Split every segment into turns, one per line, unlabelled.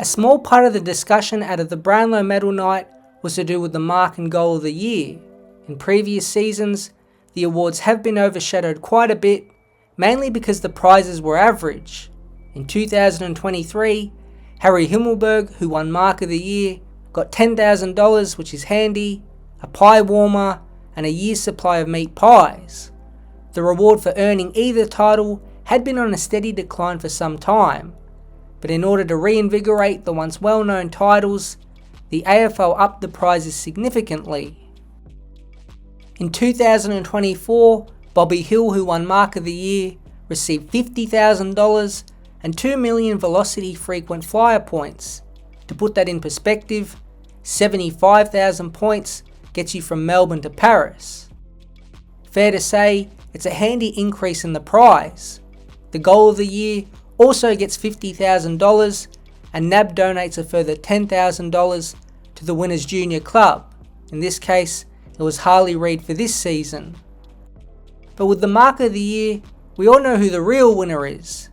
A small part of the discussion out of the Brownlow Medal night was to do with the mark and goal of the year. In previous seasons, the awards have been overshadowed quite a bit, mainly because the prizes were average. In 2023, Harry Himmelberg, who won Mark of the Year, got $10,000, which is handy, a pie warmer, and a year's supply of meat pies. The reward for earning either title had been on a steady decline for some time, but in order to reinvigorate the once well-known titles, the AFL upped the prizes significantly. In 2024, Bobby Hill, who won Mark of the Year, received $50,000 and 2 million velocity frequent flyer points. To put that in perspective, 75,000 points gets you from Melbourne to Paris. Fair to say, it's a handy increase in the prize. The goal of the year also gets $50,000, and NAB donates a further $10,000 to the winner's junior club. In this case, it was Harley Reid for this season. But with the Mark of the Year, we all know who the real winner is.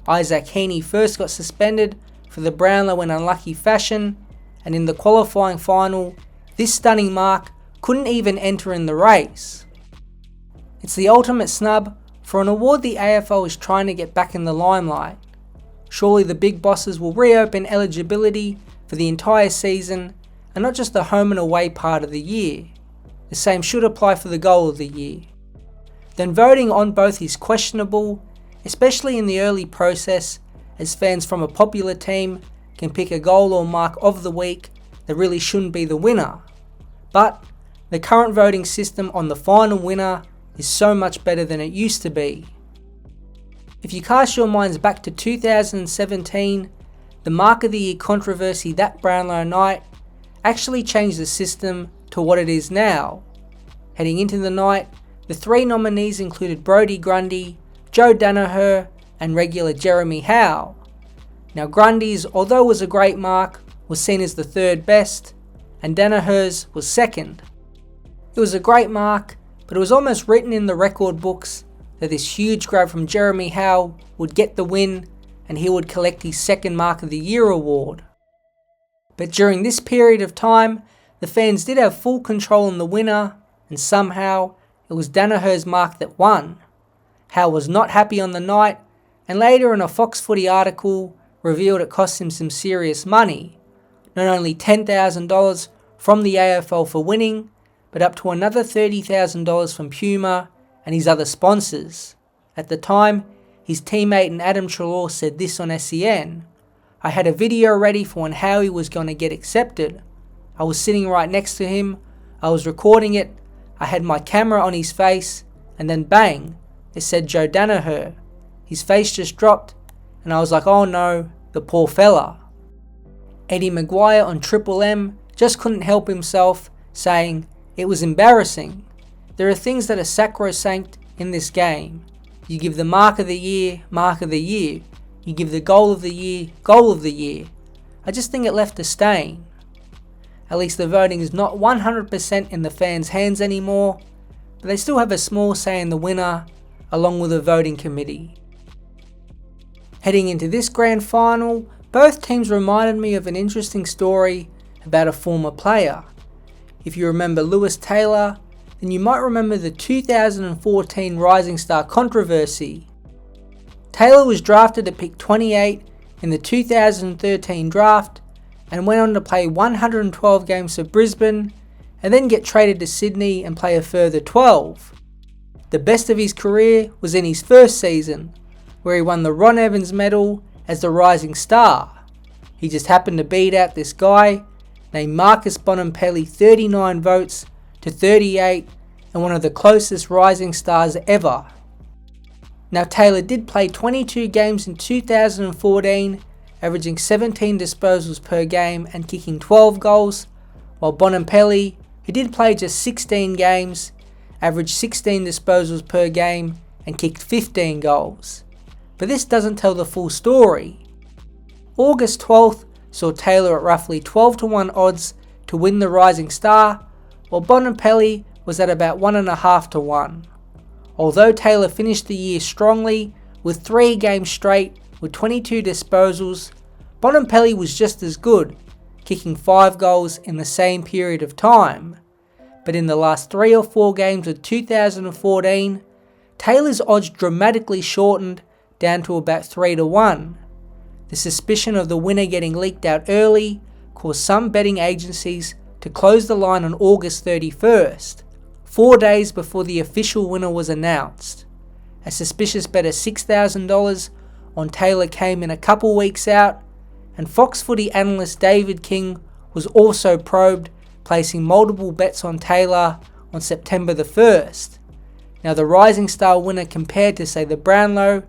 Isaac Heaney first got suspended for the Brownlow in unlucky fashion, and in the qualifying final, this stunning mark couldn't even enter in the race. It's the ultimate snub for an award the AFL is trying to get back in the limelight. Surely the big bosses will reopen eligibility for the entire season and not just the home and away part of the year. The same should apply for the goal of the year. Then voting on both is questionable, especially in the early process, as fans from a popular team can pick a goal or mark of the week that really shouldn't be the winner. But the current voting system on the final winner is so much better than it used to be. If you cast your minds back to 2017, the Mark of the Year controversy that Brownlow night actually changed the system to what it is now. Heading into the night, the three nominees included Brodie Grundy, Joe Danaher, and regular Jeremy Howe. Now Grundy's, although it was a great mark, was seen as the third best, and Danaher's was second. It was a great mark, but it was almost written in the record books that this huge grab from Jeremy Howe would get the win and he would collect his second Mark of the Year award. But during this period of time, the fans did have full control on the winner, and somehow it was Danaher's mark that won. Howe was not happy on the night, and later in a Fox Footy article revealed it cost him some serious money. Not only $10,000 from the AFL for winning, but up to another $30,000 from Puma and his other sponsors. At the time, his teammate and Adam Treloar said this on SEN: "I had a video ready for when Howie was going to get accepted. I was sitting right next to him, I was recording it, I had my camera on his face, and then bang, it said Joe Danaher. His face just dropped, and I was like, oh no, the poor fella." Eddie Maguire on Triple M just couldn't help himself, saying, "It was embarrassing. There are things that are sacrosanct in this game. You give the Mark of the Year, Mark of the Year. You give the Goal of the Year, Goal of the Year. I just think it left a stain." At least the voting is not 100% in the fans' hands anymore, but they still have a small say in the winner, along with a voting committee. Heading into this grand final, both teams reminded me of an interesting story about a former player. If you remember Lewis Taylor, then you might remember the 2014 Rising Star controversy. Taylor was drafted at pick 28 in the 2013 draft and went on to play 112 games for Brisbane and then get traded to Sydney and play a further 12. The best of his career was in his first season, where he won the Ron Evans medal as the Rising Star. He just happened to beat out this guy named Marcus Bonampelli 39 votes to 38 and one of the closest Rising Stars ever. Now Taylor did play 22 games in 2014, averaging 17 disposals per game and kicking 12 goals, while Bonampelli, who did play just 16 games, averaged 16 disposals per game and kicked 15 goals. But this doesn't tell the full story. August 12th saw Taylor at roughly 12-1 odds to win the Rising Star, while Bonampelli was at about 1.5-1. Although Taylor finished the year strongly with 3 games straight with 22 disposals, Bontempelli was just as good, kicking 5 goals in the same period of time. But in the last 3 or 4 games of 2014, Taylor's odds dramatically shortened down to about 3-1. The suspicion of the winner getting leaked out early caused some betting agencies to close the line on August 31st, 4 days before the official winner was announced. A suspicious bet of $6,000 on Taylor came in a couple weeks out, and Fox Footy analyst David King was also probed, placing multiple bets on Taylor on September the 1st. Now the Rising Star winner, compared to say the Brownlow,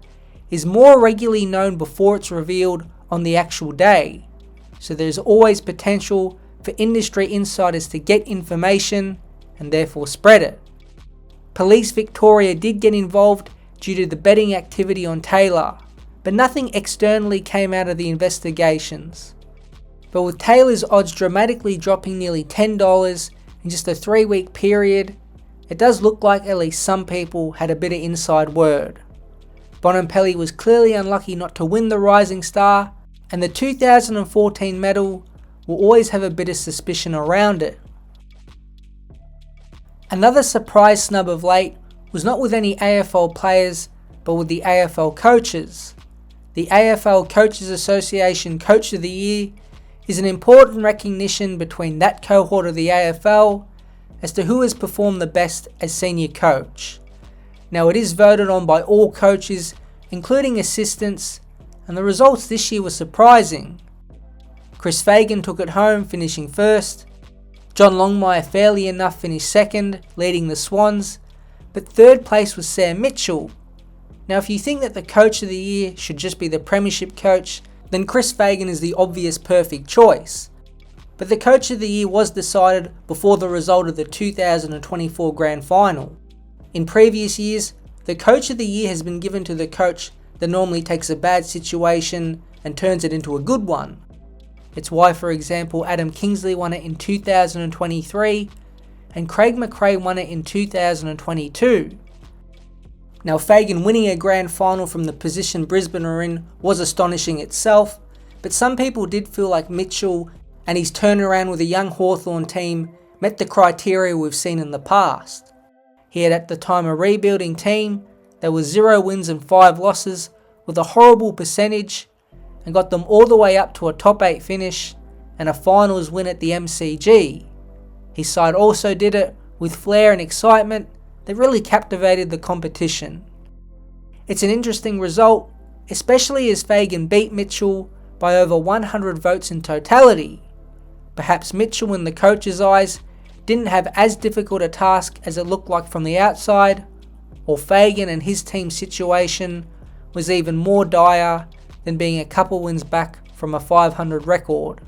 is more regularly known before it's revealed on the actual day, so there's always potential for industry insiders to get information and therefore spread it. Police Victoria did get involved due to the betting activity on Taylor, but nothing externally came out of the investigations. But with Taylor's odds dramatically dropping nearly $10 in just a 3-week period, it does look like at least some people had a bit of inside word. Bontempelli was clearly unlucky not to win the Rising Star, and the 2014 medal will always have a bit of suspicion around it. Another surprise snub of late was not with any AFL players, but with the AFL coaches. The AFL Coaches Association Coach of the Year is an important recognition between that cohort of the AFL as to who has performed the best as senior coach. Now it is voted on by all coaches, including assistants, and the results this year were surprising. Chris Fagan took it home, finishing first. John Longmire fairly enough finished second, leading the Swans, but third place was Sam Mitchell. Now if you think that the Coach of the Year should just be the Premiership coach, then Chris Fagan is the obvious perfect choice. But the Coach of the Year was decided before the result of the 2024 Grand Final. In previous years, the Coach of the Year has been given to the coach that normally takes a bad situation and turns it into a good one. It's why, for example, Adam Kingsley won it in 2023 and Craig McRae won it in 2022. Now Fagan winning a Grand Final from the position Brisbane are in was astonishing itself, but some people did feel like Mitchell and his turnaround with a young Hawthorn team met the criteria we've seen in the past. He had at the time a rebuilding team that was 0 wins and 5 losses with a horrible percentage, and got them all the way up to a top 8 finish and a finals win at the MCG. His side also did it with flair and excitement that really captivated the competition. It's an interesting result, especially as Fagan beat Mitchell by over 100 votes in totality. Perhaps Mitchell in the coach's eyes didn't have as difficult a task as it looked like from the outside, or Fagan and his team's situation was even more dire than being a couple wins back from a 500 record.